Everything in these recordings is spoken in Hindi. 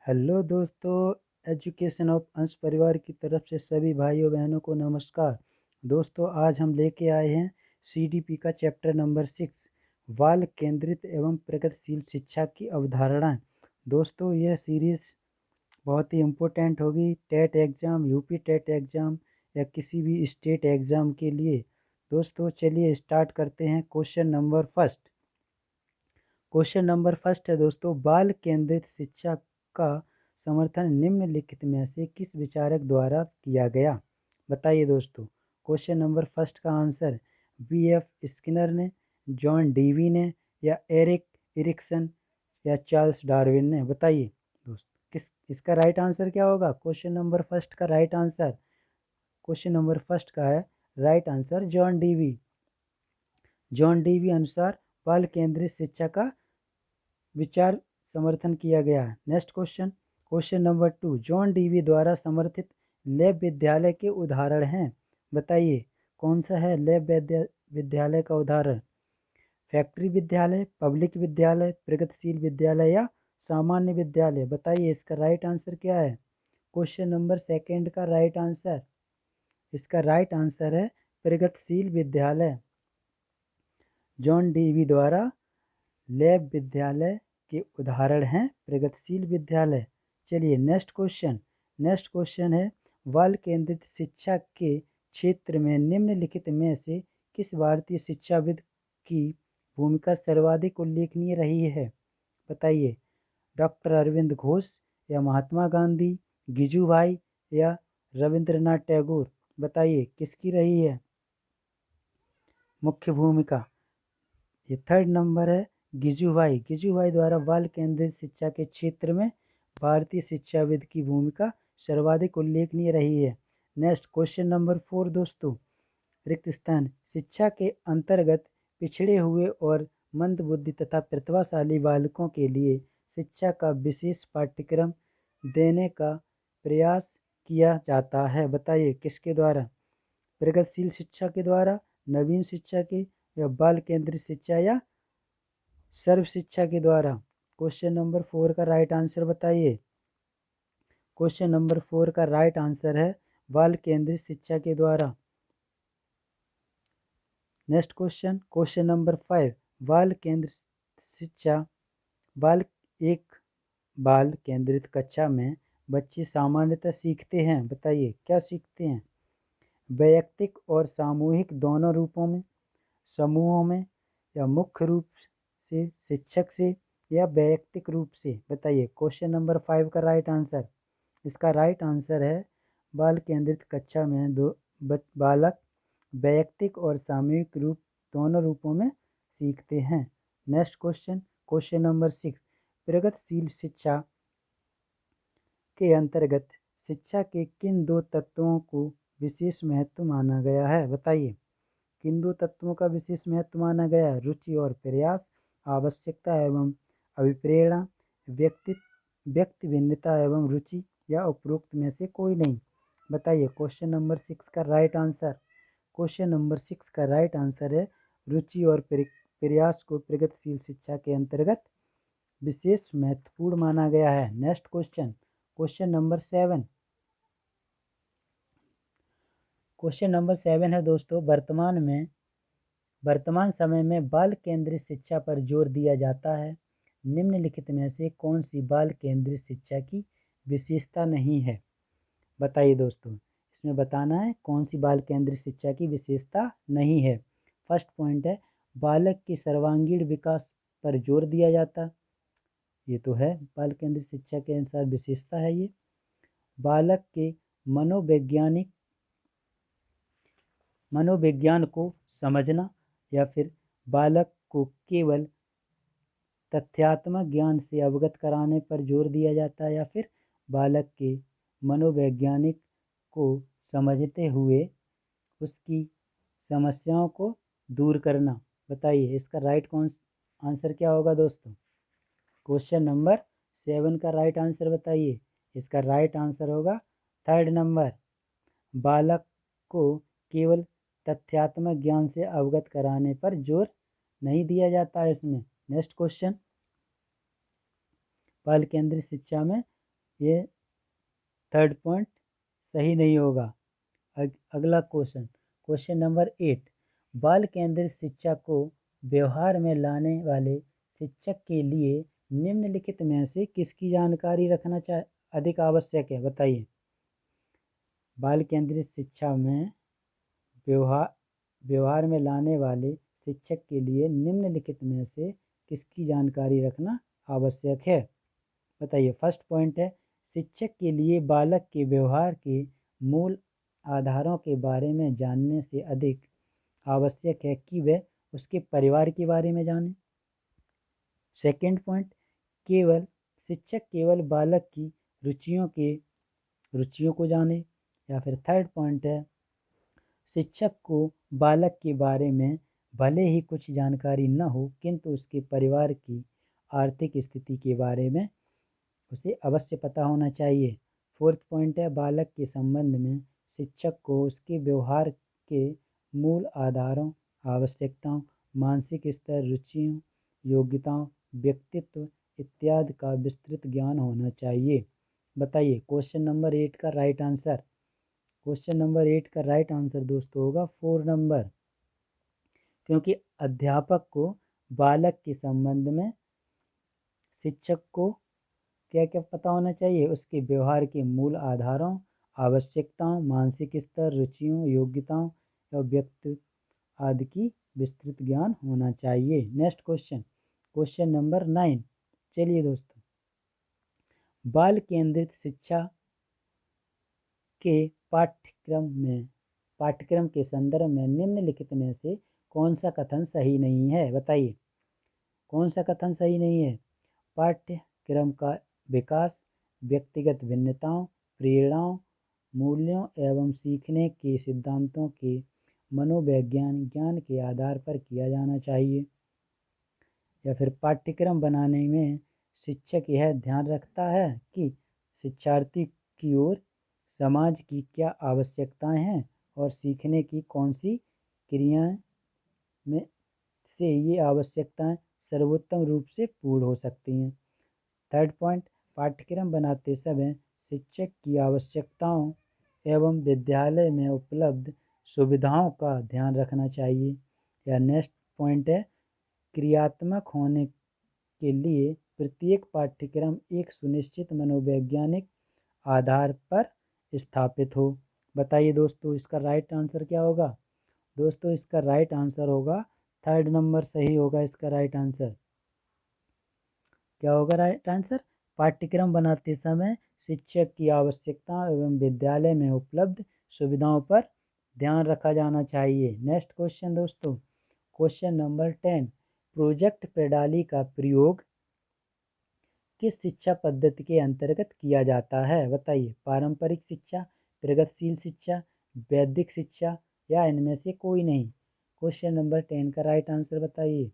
हेलो दोस्तों, एजुकेशन ऑफ अंश परिवार की तरफ से सभी भाइयों बहनों को नमस्कार। दोस्तों, आज हम लेके आए हैं सीडीपी का चैप्टर नंबर 6, बाल केंद्रित एवं प्रगतिशील शिक्षा की अवधारणाएं। दोस्तों, यह सीरीज़ बहुत ही इम्पोर्टेंट होगी TET exam, UP TET exam या किसी भी स्टेट एग्ज़ाम के लिए। दोस्तों, चलिए स्टार्ट करते हैं। क्वेश्चन नंबर फर्स्ट है दोस्तों, बाल केंद्रित शिक्षा का समर्थन निम्नलिखित में से किस विचारक द्वारा किया गया? बताइए दोस्तों। क्वेश्चन नंबर फर्स्ट का आंसर बी.एफ. स्किनर ने, जॉन डीवी ने, या एरिक इरिक्सन या चार्ल्स डार्विन ने। बताइए दोस्तों, किस इसका राइट आंसर क्या होगा? क्वेश्चन नंबर फर्स्ट का right answer, question number first का है right answer John Dewey. John Dewey अनुसार बाल केंद्रित शिक्षा का विचार समर्थन किया गया है। Next question, question number 2, John Dewey द्वारा समर्थित लैब विद्यालय के उदाहरण हैं। बताइए कौन सा है लैब विद्यालय का उदाहरण? फैक्ट्री विद्यालय, पब्लिक विद्यालय, प्रगतिशील विद्यालय या सामान्य विद्यालय। बताइए इसका राइट आंसर क्या है? क्वेश्चन नंबर सेकंड का राइट आंसर, इसका राइट आंसर है प्रगतिशील विद्यालय। जॉन डीवी द्वारा लैब विद्यालय के उदाहरण हैं प्रगतिशील विद्यालय। चलिए नेक्स्ट क्वेश्चन है, बाल केंद्रित शिक्षा के क्षेत्र में निम्नलिखित में से किस भारतीय शिक्षाविद की भूमिका सर्वाधिक उल्लेखनीय रही है? बताइए, डॉक्टर अरविंद घोष या महात्मा गांधी, गिजुभाई या रविंद्रनाथ टैगोर। बताइए किसकी रही है मुख्य भूमिका? ये थर्ड नंबर है गिजुभाई। गिजुभाई द्वारा बाल केंद्रित शिक्षा के क्षेत्र में भारतीय शिक्षाविद की भूमिका सर्वाधिक उल्लेखनीय रही है। नेक्स्ट क्वेश्चन नंबर 4 दोस्तों, रिक्त स्थान शिक्षा के अंतर्गत पिछड़े हुए और मंदबुद्धि तथा प्रतिभाशाली बालकों के लिए शिक्षा का विशेष पाठ्यक्रम देने का प्रयास किया जाता है। बताइए किसके द्वारा? प्रगतिशील शिक्षा के द्वारा, नवीन शिक्षा की, या बाल केंद्रित शिक्षा, या सर्व शिक्षा के द्वारा? क्वेश्चन नंबर 4 का राइट आंसर बताइए। क्वेश्चन नंबर 4 का राइट आंसर है बाल केंद्रित शिक्षा के द्वारा। नेक्स्ट क्वेश्चन नंबर 5, बाल केंद्रित शिक्षा एक बाल केंद्रित कक्षा में बच्चे सामान्यतः सीखते हैं। बताइए क्या सीखते हैं? वैयक्तिक और सामूहिक दोनों रूपों में, समूहों में, या मुख्य रूप से शिक्षक से, या वैयक्तिक रूप से। बताइए क्वेश्चन नंबर 5 का राइट आंसर, इसका राइट आंसर है बाल केंद्रित कक्षा में बालक वैयक्तिक और सामूहिक रूप दोनों रूपों में सीखते हैं। नेक्स्ट क्वेश्चन नंबर 6, प्रगतिशील शिक्षा के अंतर्गत शिक्षा के किन दो तत्वों को विशेष महत्व माना गया है? बताइए किन दो तत्वों का विशेष महत्व माना गया है? रुचि और प्रयास, आवश्यकता एवं अभिप्रेरणा, व्यक्ति भिन्नता एवं रुचि, या उपरोक्त में से कोई नहीं। बताइए क्वेश्चन नंबर 6 का राइट आंसर, क्वेश्चन नंबर 6 का राइट आंसर है रुचि और प्रयास को प्रगतिशील शिक्षा के अंतर्गत विशेष महत्वपूर्ण माना गया है। Next question number 7, question number 7 है दोस्तों, वर्तमान समय में बाल केंद्रित शिक्षा पर जोर दिया जाता है। निम्नलिखित में से कौन सी बाल केंद्रित शिक्षा की विशेषता नहीं है? बताइए दोस्तों, इसमें बताना है कौन सी बाल केंद्रित शिक्षा की विशेषता नहीं है। फर्स्ट पॉइंट है बालक के सर्वांगीण विकास पर जोर दिया जाता, ये तो है बाल केंद्रित शिक्षा के अनुसार विशेषता है ये। बालक के मनोविज्ञान को समझना, या फिर बालक को केवल तथ्यात्मक ज्ञान से अवगत कराने पर जोर दिया जाता है, या फिर बालक के मनोवैज्ञानिक को समझते हुए उसकी समस्याओं को दूर करना। बताइए इसका राइट आंसर क्या होगा दोस्तों? क्वेश्चन नंबर 7 का राइट आंसर बताइए। इसका राइट आंसर होगा थर्ड नंबर, बालक को केवल तथ्यात्मक ज्ञान से अवगत कराने पर जोर नहीं दिया जाता है इसमें। नेक्स्ट क्वेश्चन, बाल केंद्रित शिक्षा में ये थर्ड पॉइंट सही नहीं होगा। अगला क्वेश्चन नंबर 8, बाल केंद्रित शिक्षा को व्यवहार में लाने वाले शिक्षक के लिए निम्नलिखित में से किसकी जानकारी रखना अधिक आवश्यक है? बताइए। बाल केंद्रित शिक्षा में व्यवहार में लाने वाले शिक्षक के लिए निम्नलिखित में से किसकी जानकारी रखना आवश्यक है? बताइए। फर्स्ट पॉइंट है, शिक्षक के लिए बालक के व्यवहार के मूल आधारों के बारे में जानने से अधिक आवश्यक है कि वह उसके परिवार के बारे में जाने। सेकंड पॉइंट, शिक्षक केवल बालक की रुचियों को जाने। या फिर थर्ड पॉइंट है, शिक्षक को बालक के बारे में भले ही कुछ जानकारी न हो किंतु उसके परिवार की आर्थिक स्थिति के बारे में उसे अवश्य पता होना चाहिए। फोर्थ पॉइंट है, बालक के संबंध में शिक्षक को उसके व्यवहार के मूल आधारों, आवश्यकताओं, मानसिक स्तर, रुचियों, योग्यताओं, व्यक्तित्व इत्यादि का विस्तृत ज्ञान होना चाहिए। बताइए। क्वेश्चन नंबर 8 का राइट आंसर दोस्तों होगा 4 नंबर, क्योंकि अध्यापक को बालक के संबंध में शिक्षक को क्या क्या पता होना चाहिए? उसके व्यवहार के मूल आधारों, आवश्यकताओं, मानसिक स्तर, रुचियों, योग्यताओं और व्यक्तित्व आदि की विस्तृत ज्ञान होना चाहिए। Next question number 9। चलिए दोस्तों, बाल केंद्रित शिक्षा के पाठ्यक्रम के संदर्भ में निम्नलिखित में से कौन सा कथन सही नहीं है? बताइए। कौन सा कथन सही नहीं है? पाठ्यक्रम का विकास व्यक्तिगत भिन्नताओं, प्रेरणाओं, मूल्यों एवं सीखने के सिद्धांतों के मनोवैज्ञानिक ज्ञान के आधार पर किया जाना चाहिए। या फिर पाठ्यक्रम बनाने में शिक्षक यह ध्यान रखता है कि शिक्षार्थी की ओर समाज की क्या आवश्यकताएं हैं और सीखने की कौन सी क्रियाएं में से ये आवश्यकताएं सर्वोत्तम रूप से पूर्ण हो सकती हैं। थर्ड पॉइंट, पाठ्यक्रम बनाते समय शिक्षक की आवश्यकताओं एवं विद्यालय में उपलब्ध सुविधाओं का ध्यान रखना चाहिए। या नेक्स्ट पॉइंट है, क्रियात्मक होने के लिए प्रत्येक पाठ्यक्रम एक सुनिश्चित मनोवैज्ञानिक आधार पर स्थापित हो। बताइए दोस्तों, इसका राइट आंसर क्या होगा? दोस्तों, इसका राइट आंसर होगा थर्ड नंबर सही होगा। इसका राइट आंसर क्या होगा? राइट आंसर, पाठ्यक्रम बनाते समय शिक्षक की आवश्यकताओं एवं विद्यालय में उपलब्ध सुविधाओं पर ध्यान रखा जाना चाहिए। नेक्स्ट क्वेश्चन दोस्तों, क्वेश्चन नंबर 10, प्रोजेक्ट प्रणाली का प्रयोग किस शिक्षा पद्धति के अंतर्गत किया जाता है? बताइए। पारंपरिक शिक्षा, प्रगतिशील शिक्षा, वैदिक शिक्षा या इनमें से कोई नहीं? क्वेश्चन नंबर 10 का राइट आंसर बताइए,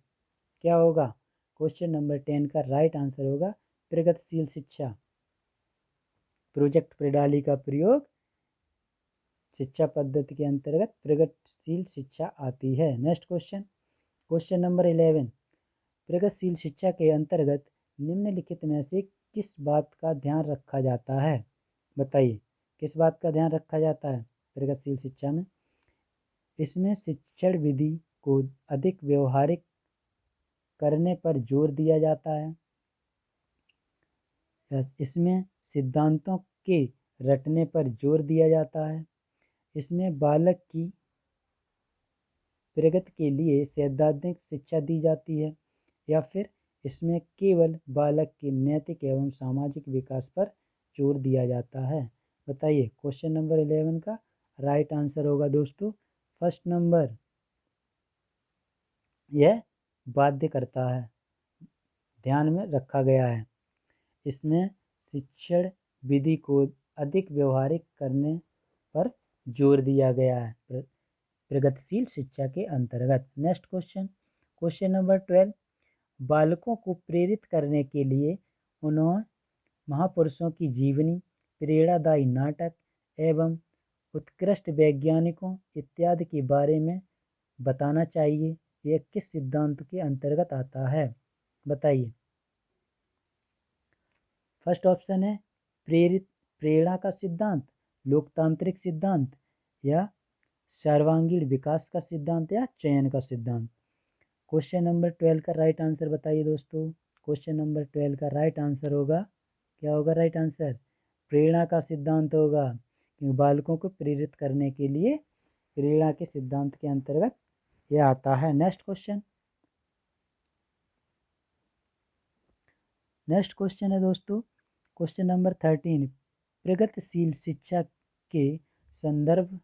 क्या होगा? क्वेश्चन नंबर 10 का राइट आंसर होगा प्रगतिशील शिक्षा। प्रोजेक्ट प्रणाली का प्रयोग शिक्षा पद्धति के अंतर्गत प्रगतिशील शिक्षा आती है। नेक्स्ट क्वेश्चन नंबर 11, प्रगतिशील शिक्षा के अंतर्गत निम्नलिखित में से किस बात का ध्यान रखा जाता है? बताइए। किस बात का ध्यान रखा जाता है प्रगतिशील शिक्षा में? इसमें शिक्षण विधि को अधिक व्यवहारिक करने पर जोर दिया जाता है। इसमें सिद्धांतों के रटने पर जोर दिया जाता है। इसमें बालक की प्रगति के लिए सैद्धांतिक शिक्षा दी जाती है। या फिर इसमें केवल बालक के नैतिक एवं सामाजिक विकास पर जोर दिया जाता है। बताइए। क्वेश्चन नंबर 11 का राइट आंसर होगा दोस्तों फर्स्ट नंबर, यह बाध्य करता है, ध्यान में रखा गया है। इसमें शिक्षण विधि को अधिक व्यवहारिक करने पर जोर दिया गया है प्रगतिशील शिक्षा के अंतर्गत। नेक्स्ट क्वेश्चन नंबर 12, बालकों को प्रेरित करने के लिए उन्होंने महापुरुषों की जीवनी, प्रेरणादायी नाटक एवं उत्कृष्ट वैज्ञानिकों इत्यादि के बारे में बताना चाहिए। यह किस सिद्धांत के अंतर्गत आता है? बताइए। फर्स्ट ऑप्शन है प्रेरित प्रेरणा का सिद्धांत, लोकतांत्रिक सिद्धांत या सर्वांगीण विकास का सिद्धांत या चयन का सिद्धांत। क्वेश्चन नंबर 12 का राइट आंसर बताइए दोस्तों। क्वेश्चन नंबर 12 का राइट आंसर होगा, क्या होगा राइट आंसर? प्रेरणा का सिद्धांत होगा, क्योंकि बालकों को प्रेरित करने के लिए प्रेरणा के सिद्धांत के अंतर्गत यह आता है। नेक्स्ट क्वेश्चन है दोस्तों, क्वेश्चन नंबर 13, प्रगतिशील शिक्षा के संदर्भ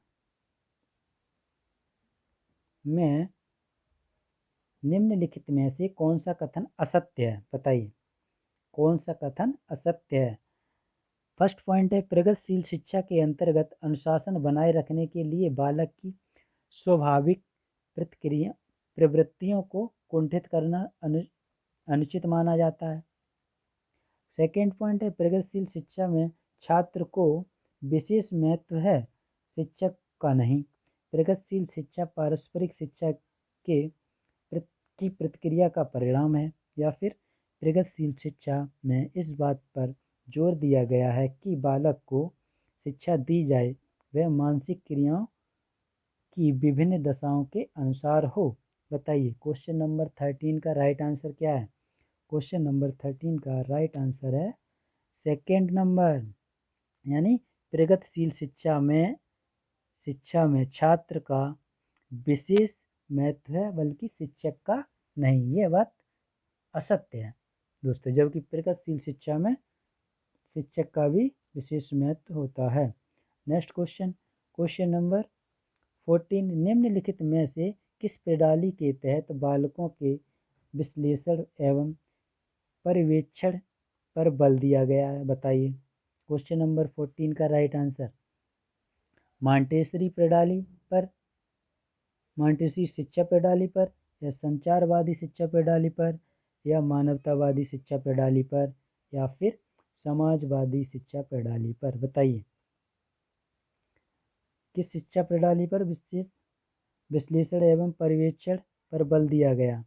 में निम्नलिखित में से कौन सा कथन असत्य है? बताइए कौन सा कथन असत्य है। फर्स्ट पॉइंट है, प्रगतिशील शिक्षा के अंतर्गत अनुशासन बनाए रखने के लिए बालक की स्वाभाविक प्रवृत्तियों को कुंठित करना अनुचित माना जाता है। सेकेंड पॉइंट है, प्रगतिशील शिक्षा में छात्र को विशेष महत्व है, शिक्षक का नहीं। प्रगतिशील शिक्षा पारस्परिक शिक्षा की प्रतिक्रिया का परिणाम है। या फिर प्रगतिशील शिक्षा में इस बात पर जोर दिया गया है कि बालक को शिक्षा दी जाए वह मानसिक क्रियाओं की विभिन्न दशाओं के अनुसार हो। बताइए क्वेश्चन नंबर 13 का राइट आंसर क्या है? क्वेश्चन नंबर 13 का राइट आंसर है सेकेंड नंबर, यानी प्रगतिशील शिक्षा में छात्र का विशेष महत्व है बल्कि शिक्षक का नहीं। ये बात असत्य है दोस्तों, जबकि प्रगतिशील शिक्षा में शिक्षक का भी विशेष महत्व होता है। नेक्स्ट क्वेश्चन नंबर 14, निम्नलिखित में से किस प्रणाली के तहत बालकों के विश्लेषण एवं पर्यवेक्षण पर बल दिया गया है? बताइए क्वेश्चन नंबर 14 का राइट आंसर मॉन्टेसरी शिक्षा प्रणाली पर या संचारवादी शिक्षा प्रणाली पर या मानवतावादी शिक्षा प्रणाली पर या फिर समाजवादी शिक्षा प्रणाली पर? बताइए किस शिक्षा प्रणाली पर विशेष विश्लेषण एवं पर्यवेक्षण पर बल दिया गया?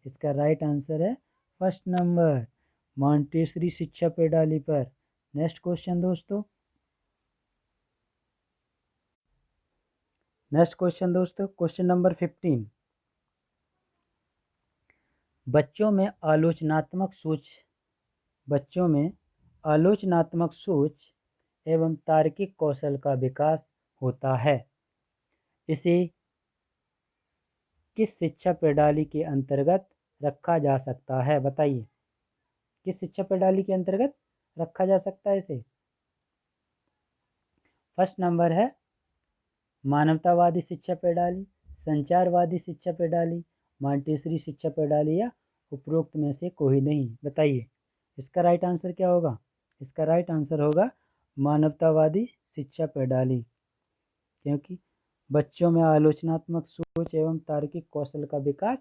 इसका राइट आंसर है फर्स्ट नंबर, मॉन्टेसरी शिक्षा प्रणाली पर। नेक्स्ट क्वेश्चन दोस्तों, क्वेश्चन नंबर 15, बच्चों में आलोचनात्मक सोच एवं तार्किक कौशल का विकास होता है। इसे किस शिक्षा प्रणाली के अंतर्गत रखा जा सकता है? बताइए किस शिक्षा प्रणाली के अंतर्गत रखा जा सकता है इसे? फर्स्ट नंबर है मानवतावादी शिक्षा प्रणाली, संचारवादी शिक्षा प्रणाली, मॉन्टेसरी शिक्षा प्रणाली या उपरोक्त में से कोई नहीं। बताइए इसका राइट आंसर क्या होगा? इसका राइट आंसर होगा मानवतावादी शिक्षा प्रणाली, क्योंकि बच्चों में आलोचनात्मक सोच एवं तार्किक कौशल का विकास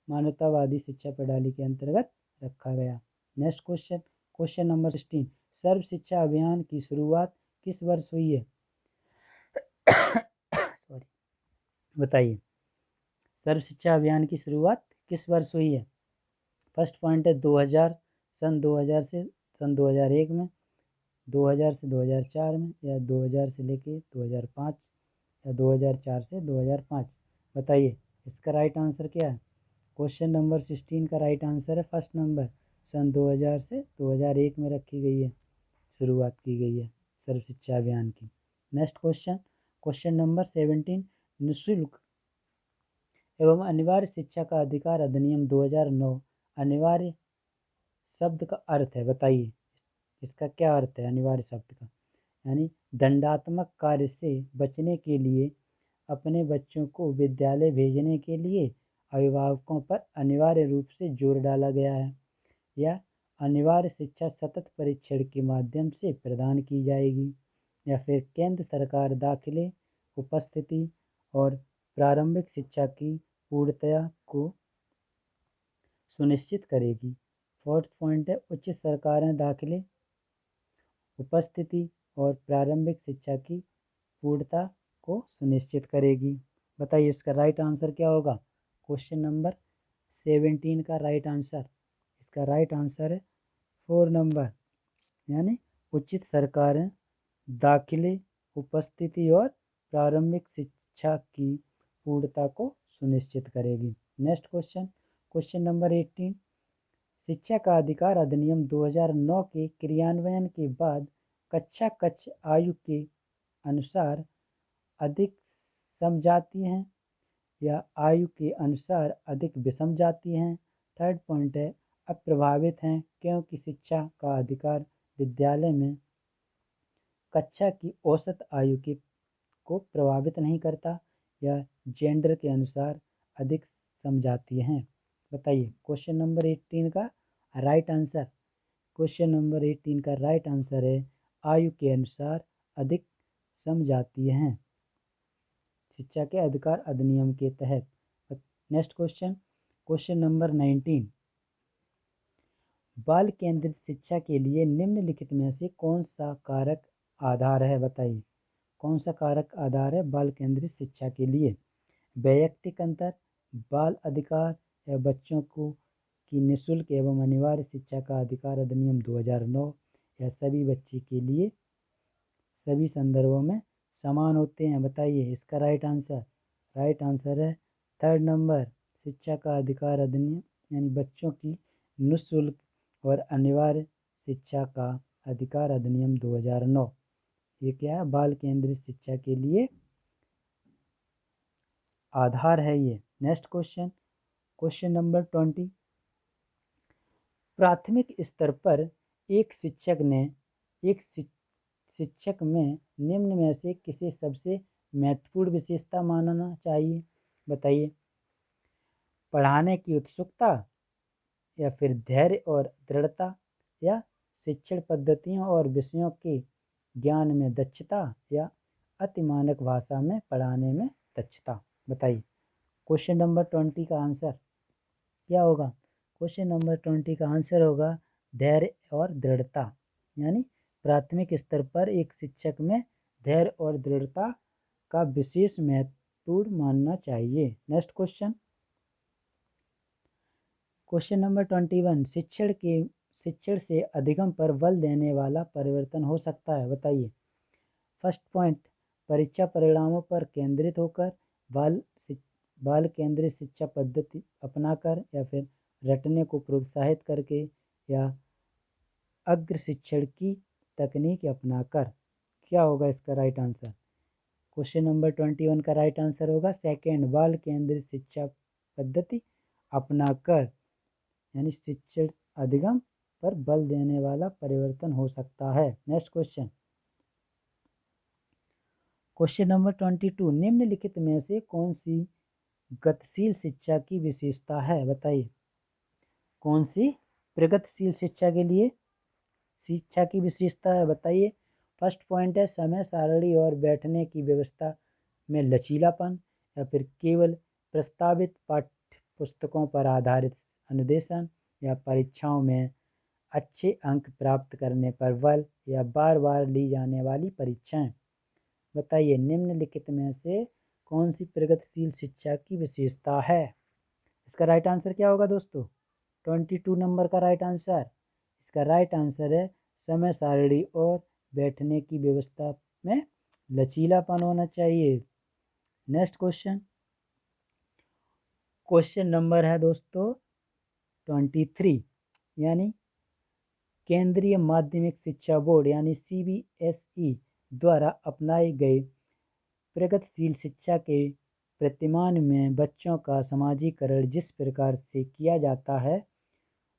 मानवतावादी शिक्षा प्रणाली के अंतर्गत रखा गया। नेक्स्ट क्वेश्चन नंबर 16, सर्व शिक्षा अभियान की शुरुआत किस वर्ष हुई है? सॉरी, बताइए सर्व शिक्षा अभियान की शुरुआत किस वर्ष हुई है? फर्स्ट पॉइंट है 2000, सन 2000 से सन 2001 में, 2000 से 2004 में, या 2000 से लेके 2005 या 2004 से 2005? बताइए इसका राइट आंसर क्या है? क्वेश्चन नंबर 16 का राइट आंसर है फर्स्ट नंबर, सन 2000 से 2001 में रखी गई है, शुरुआत की गई है सर्व शिक्षा अभियान की। नेक्स्ट क्वेश्चन नंबर 17, निःशुल्क एवं अनिवार्य शिक्षा का अधिकार अधिनियम 2009 अनिवार्य शब्द का अर्थ है? बताइए इसका क्या अर्थ है अनिवार्य शब्द का? यानी दंडात्मक कार्य से बचने के लिए अपने बच्चों को विद्यालय भेजने के लिए अभिभावकों पर अनिवार्य रूप से जोर डाला गया है, या अनिवार्य शिक्षा सतत परीक्षण के माध्यम से प्रदान की जाएगी, या फिर केंद्र सरकार दाखिले, उपस्थिति और प्रारंभिक शिक्षा की पूर्णता को सुनिश्चित करेगी। फोर्थ पॉइंट है उच्च सरकारें दाखिले, उपस्थिति और प्रारंभिक शिक्षा की पूर्णता को सुनिश्चित करेगी। बताइए इसका राइट आंसर क्या होगा? क्वेश्चन नंबर 17 का राइट आंसर, इसका राइट आंसर है 4 नंबर, यानी उचित सरकारें दाखिले, उपस्थिति और प्रारंभिक शिक्षा की पूर्णता को सुनिश्चित करेगी। नेक्स्ट क्वेश्चन, क्वेश्चन नंबर 18, शिक्षा का अधिकार अधिनियम 2009 के क्रियान्वयन के बाद कक्षा कक्ष आयु के अनुसार अधिक समझाती हैं या आयु के अनुसार अधिक विषम जाती हैं। थर्ड पॉइंट है अप्रभावित हैं क्योंकि शिक्षा का अधिकार विद्यालय में कक्षा की औसत आयु को प्रभावित नहीं करता या जेंडर के अनुसार अधिक समझाती हैं। बताइए क्वेश्चन नंबर 18 का राइट आंसर। क्वेश्चन नंबर 18 का राइट आंसर है आयु के अनुसार अधिक समझाती हैं शिक्षा के अधिकार अधिनियम के तहत। नेक्स्ट क्वेश्चन, क्वेश्चन नंबर 19, बाल केंद्रित शिक्षा के लिए निम्नलिखित में से कौन सा कारक आधार है? बताइए कौन सा कारक आधार है बाल केंद्रित शिक्षा के लिए? वैयक्तिक अंतर, बाल अधिकार या बच्चों को की निःशुल्क एवं अनिवार्य शिक्षा का अधिकार अधिनियम 2009 या सभी बच्चे के लिए सभी संदर्भों में समान होते हैं? बताइए इसका राइट आंसर। राइट आंसर है थर्ड नंबर, शिक्षा का अधिकार अधिनियम यानी बच्चों की निःशुल्क और अनिवार्य शिक्षा का अधिकार अधिनियम 2009। ये क्या है? बाल केंद्रित शिक्षा के लिए आधार है ये। नेक्स्ट क्वेश्चन, क्वेश्चन नंबर 20, प्राथमिक स्तर पर एक शिक्षक में निम्न में से किसे सबसे महत्वपूर्ण विशेषता मानना चाहिए? बताइए पढ़ाने की उत्सुकता या फिर धैर्य और दृढ़ता या शिक्षण पद्धतियों और विषयों के ज्ञान में दक्षता या अति मानक भाषा में पढ़ाने में दक्षता। बताइए क्वेश्चन नंबर 20 का आंसर क्या होगा? क्वेश्चन नंबर 20 का आंसर होगा धैर्य और दृढ़ता, यानी प्राथमिक स्तर पर एक शिक्षक में धैर्य और दृढ़ता का विशेष महत्वपूर्ण मानना चाहिए। नेक्स्ट क्वेश्चन, क्वेश्चन नंबर 21, शिक्षण से अधिगम पर बल देने वाला परिवर्तन हो सकता है? बताइए। फर्स्ट पॉइंट, परीक्षा परिणामों पर केंद्रित होकर, बाल केंद्रित शिक्षा पद्धति अपनाकर, या फिर रटने को प्रोत्साहित करके, या अग्र शिक्षण की तकनीक अपनाकर। क्या होगा इसका राइट आंसर? क्वेश्चन नंबर 21 का राइट आंसर होगा सेकेंड, बाल केंद्रित शिक्षा पद्धति अपनाकर, यानी शिक्षण अधिगम पर बल देने वाला परिवर्तन हो सकता है। नेक्स्ट क्वेश्चन, क्वेश्चन नंबर 22, निम्नलिखित में से कौन सी गतिशील शिक्षा की विशेषता है? बताइए कौन सी प्रगतिशील शिक्षा के लिए शिक्षा की विशेषता है? बताइए। फर्स्ट पॉइंट है समय सारणी और बैठने की व्यवस्था में लचीलापन, या फिर केवल प्रस्तावित पाठ्य पुस्तकों पर आधारित अनुदेशन, या परीक्षाओं में अच्छे अंक प्राप्त करने पर बल, या बार बार ली जाने वाली परीक्षाएं। बताइए निम्नलिखित में से कौन सी प्रगतिशील शिक्षा की विशेषता है? इसका राइट आंसर क्या होगा दोस्तों? 22 नंबर का राइट आंसर। इसका राइट आंसर है समय सारणी और बैठने की व्यवस्था में लचीलापन होना चाहिए। नेक्स्ट क्वेश्चन, क्वेश्चन नंबर है दोस्तों 23, यानी केंद्रीय माध्यमिक शिक्षा बोर्ड यानी CBSE द्वारा अपनाए गए प्रगतिशील शिक्षा के प्रतिमान में बच्चों का समाजीकरण जिस प्रकार से किया जाता है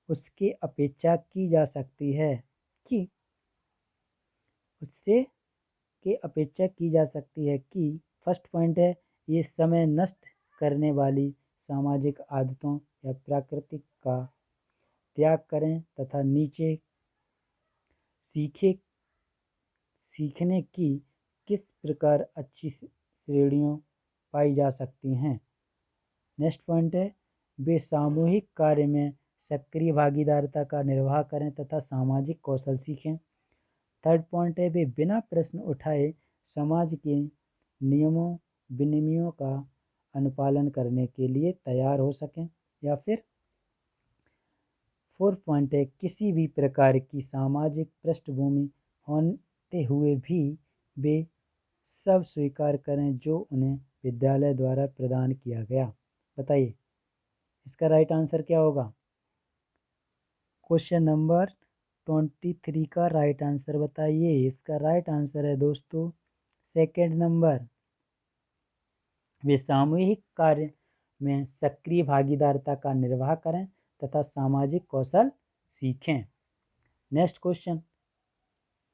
उसके अपेक्षा की जा सकती है कि उससे के अपेक्षा की जा सकती है कि फर्स्ट पॉइंट है ये समय नष्ट करने वाली सामाजिक आदतों या प्राकृतिक का त्याग करें तथा नीचे सीखने की किस प्रकार अच्छी श्रेणियों पाई जा सकती हैं। नेक्स्ट पॉइंट है वे सामूहिक कार्य में सक्रिय भागीदारिता का निर्वाह करें तथा सामाजिक कौशल सीखें। थर्ड पॉइंट है वे बिना प्रश्न उठाए समाज के नियमों विनियमों का अनुपालन करने के लिए तैयार हो सकें। या फिर फोर्थ पॉइंट है किसी भी प्रकार की सामाजिक पृष्ठभूमि होते हुए भी वे सब स्वीकार करें जो उन्हें विद्यालय द्वारा प्रदान किया गया। बताइए इसका राइट आंसर क्या होगा। क्वेश्चन नंबर 23 का राइट आंसर बताइए। इसका राइट आंसर है दोस्तों सेकंड नंबर, वे सामूहिक कार्य में सक्रिय भागीदारिता का निर्वाह करें तथा सामाजिक कौशल सीखें। Next question,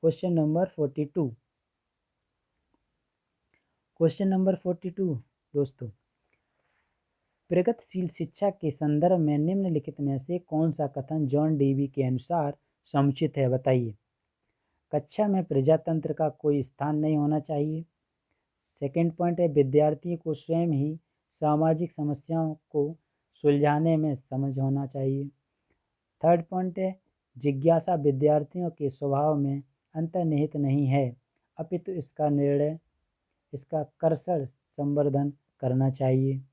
question number 42। Question number 42 दोस्तों, प्रगतिशील शिक्षा के संदर्भ में निम्नलिखित में से कौन सा कथन जॉन डेवी के अनुसार समुचित है। बताइए। कक्षा में प्रजातंत्र का कोई स्थान नहीं होना चाहिए। सेकंड पॉइंट है विद्यार्थियों को स्वयं ही सामाजिक समस्याओं को सुलझाने में समझ होना चाहिए। थर्ड पॉइंट है जिज्ञासा विद्यार्थियों के स्वभाव में अंतर्निहित नहीं है, अपितु इसका कर्षण संवर्धन करना चाहिए।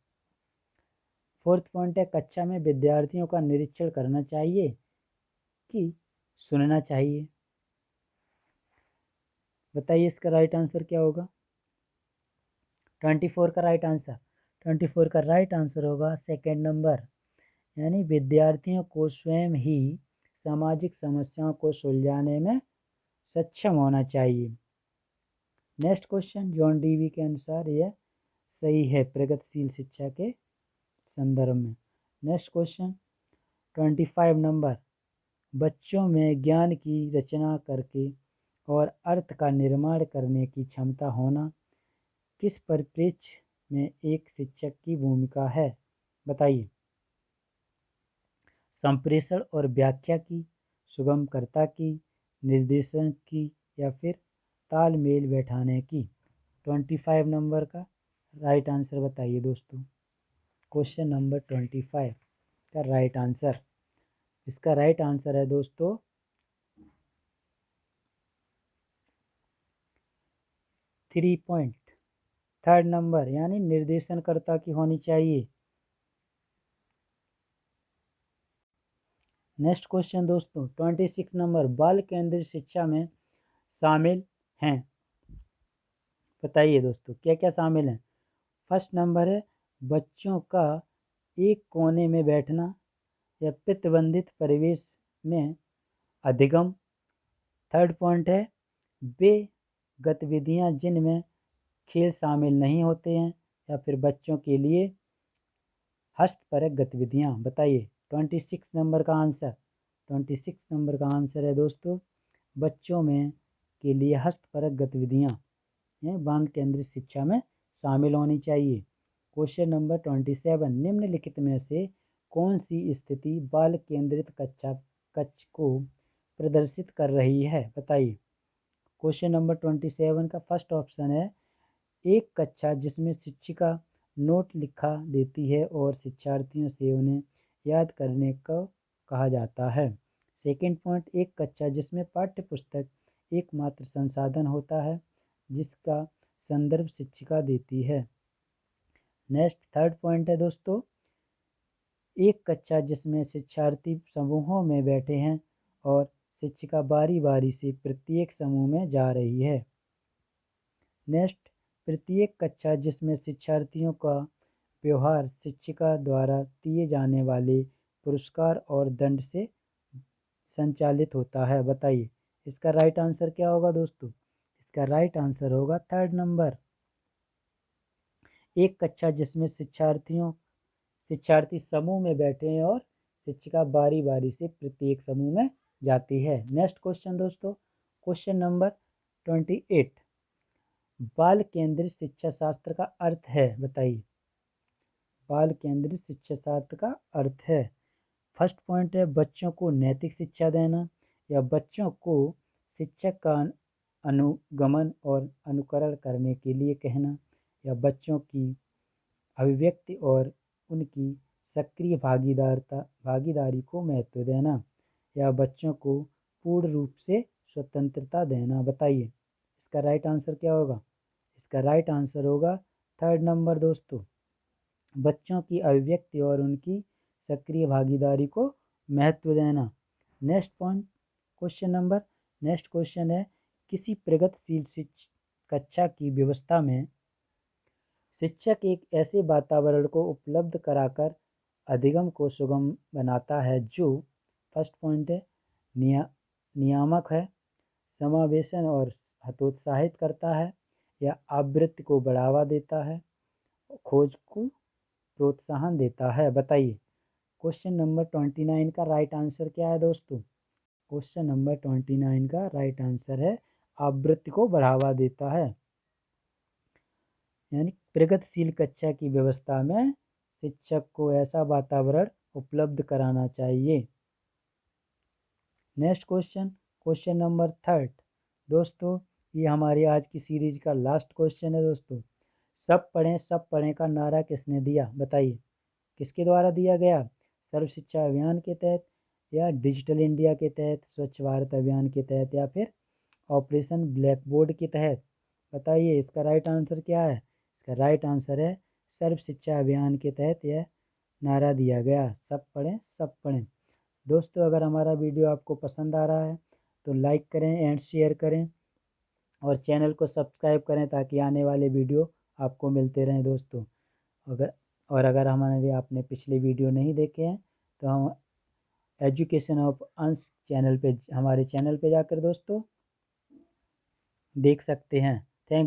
फोर्थ पॉइंट है कक्षा में विद्यार्थियों का निरीक्षण करना चाहिए कि सुनना चाहिए। बताइए इसका राइट आंसर क्या होगा। 24 का राइट आंसर, 24 का राइट आंसर होगा सेकंड नंबर, यानी विद्यार्थियों को स्वयं ही सामाजिक समस्याओं को सुलझाने में सक्षम होना चाहिए। नेक्स्ट क्वेश्चन, जॉन डीवी के अनुसार यह सही है प्रगतिशील शिक्षा के संदर्भ में। नेक्स्ट क्वेश्चन 25 नंबर, बच्चों में ज्ञान की रचना करके और अर्थ का निर्माण करने की क्षमता होना किस परिप्रेक्ष्य में एक शिक्षक की भूमिका है। बताइए। संप्रेषण और व्याख्या की, सुगमकर्ता की, निर्देशन की, या फिर तालमेल बैठाने की। 25 नंबर का राइट आंसर बताइए दोस्तों। क्वेश्चन नंबर 25 का राइट आंसर, इसका राइट आंसर है दोस्तों 3 पॉइंट थर्ड नंबर, यानी निर्देशनकर्ता की होनी चाहिए। नेक्स्ट क्वेश्चन दोस्तों 26 नंबर, बाल केंद्रित शिक्षा में शामिल हैं। बताइए दोस्तों क्या क्या शामिल हैं। फर्स्ट नंबर है बच्चों का एक कोने में बैठना या प्रतिबंधित परिवेश में अधिगम। थर्ड पॉइंट है वे गतिविधियां जिनमें खेल शामिल नहीं होते हैं या फिर बच्चों के लिए हस्तपरक गतिविधियां। बताइए 26 नंबर का आंसर, 26 नंबर का आंसर है दोस्तों बच्चों में के लिए हस्तपरक गतिविधियां बाल केंद्रित शिक्षा में शामिल होनी चाहिए। क्वेश्चन नंबर 27, निम्नलिखित में से कौन सी स्थिति बाल केंद्रित कक्ष को प्रदर्शित कर रही है। बताइए। क्वेश्चन नंबर 27 का फर्स्ट ऑप्शन है एक कक्षा जिसमें शिक्षिका नोट लिखा देती है और शिक्षार्थियों से उन्हें याद करने को कहा जाता है। सेकंड पॉइंट, एक कक्षा जिसमें पाठ्य पुस्तक एकमात्र संसाधन होता है जिसका संदर्भ शिक्षिका देती है। नेक्स्ट थर्ड पॉइंट है दोस्तों एक कक्षा जिसमें शिक्षार्थी समूहों में बैठे हैं और शिक्षिका बारी बारी से प्रत्येक समूह में जा रही है। नेक्स्ट, प्रत्येक कक्षा जिसमें शिक्षार्थियों का व्यवहार शिक्षिका द्वारा दिए जाने वाले पुरस्कार और दंड से संचालित होता है। बताइए इसका राइट आंसर क्या होगा दोस्तों। इसका राइट आंसर होगा थर्ड नंबर, एक कक्षा जिसमें शिक्षार्थी समूह में बैठे हैं और शिक्षिका बारी बारी से प्रत्येक समूह में जाती है। नेक्स्ट क्वेश्चन दोस्तों, क्वेश्चन नंबर 28, बाल केंद्रित शिक्षा शास्त्र का अर्थ है। बताइए। बाल केंद्रित शिक्षा शास्त्र का अर्थ है, फर्स्ट पॉइंट है बच्चों को नैतिक शिक्षा देना या बच्चों को शिक्षक का अनुगमन और अनुकरण करने के लिए कहना या बच्चों की अभिव्यक्ति और उनकी सक्रिय भागीदारी को महत्व देना या बच्चों को पूर्ण रूप से स्वतंत्रता देना। बताइए इसका राइट आंसर क्या होगा। इसका राइट आंसर होगा थर्ड नंबर दोस्तों, बच्चों की अभिव्यक्ति और उनकी सक्रिय भागीदारी को महत्व देना। Next point, question number next question है किसी प्रगतिशील कक्षा की व्यवस्था में शिक्षक एक ऐसे वातावरण को उपलब्ध कराकर अधिगम को सुगम बनाता है जो फर्स्ट पॉइंट है नियामक है, समावेशन और हतोत्साहित करता है, या आवृत्ति को बढ़ावा देता है, खोज को प्रोत्साहन देता है। बताइए क्वेश्चन नंबर 29 का राइट आंसर क्या है दोस्तों? क्वेश्चन नंबर 29 का राइट आंसर है आवृत्ति को बढ़ावा देता है। यानी प्रगतिशील कक्षा की व्यवस्था में शिक्षक को ऐसा वातावरण उपलब्ध कराना चाहिए। नेक्स्ट क्वेश्चन, क्वेश्चन नंबर 30 दोस्तों, ये हमारी आज की सीरीज का लास्ट क्वेश्चन है दोस्तों। सब पढ़ें का नारा किसने दिया? बताइए किसके द्वारा दिया गया? सर्व शिक्षा अभियान के तहत, या डिजिटल इंडिया के तहत, स्वच्छ भारत अभियान के तहत, या फिर ऑपरेशन ब्लैक बोर्ड के तहत? बताइए इसका राइट आंसर क्या है? इसका राइट आंसर है सर्व शिक्षा अभियान के तहत यह नारा दिया गया, सब पढ़ें। दोस्तों अगर हमारा वीडियो आपको पसंद आ रहा है तो लाइक करें एंड शेयर करें और चैनल को सब्सक्राइब करें ताकि आने वाले वीडियो आपको मिलते रहें दोस्तों। अगर हमारे आपने पिछले वीडियो नहीं देखे हैं तो हम एजुकेशन ऑफ अंश चैनल पे, हमारे चैनल पे जाकर दोस्तों देख सकते हैं।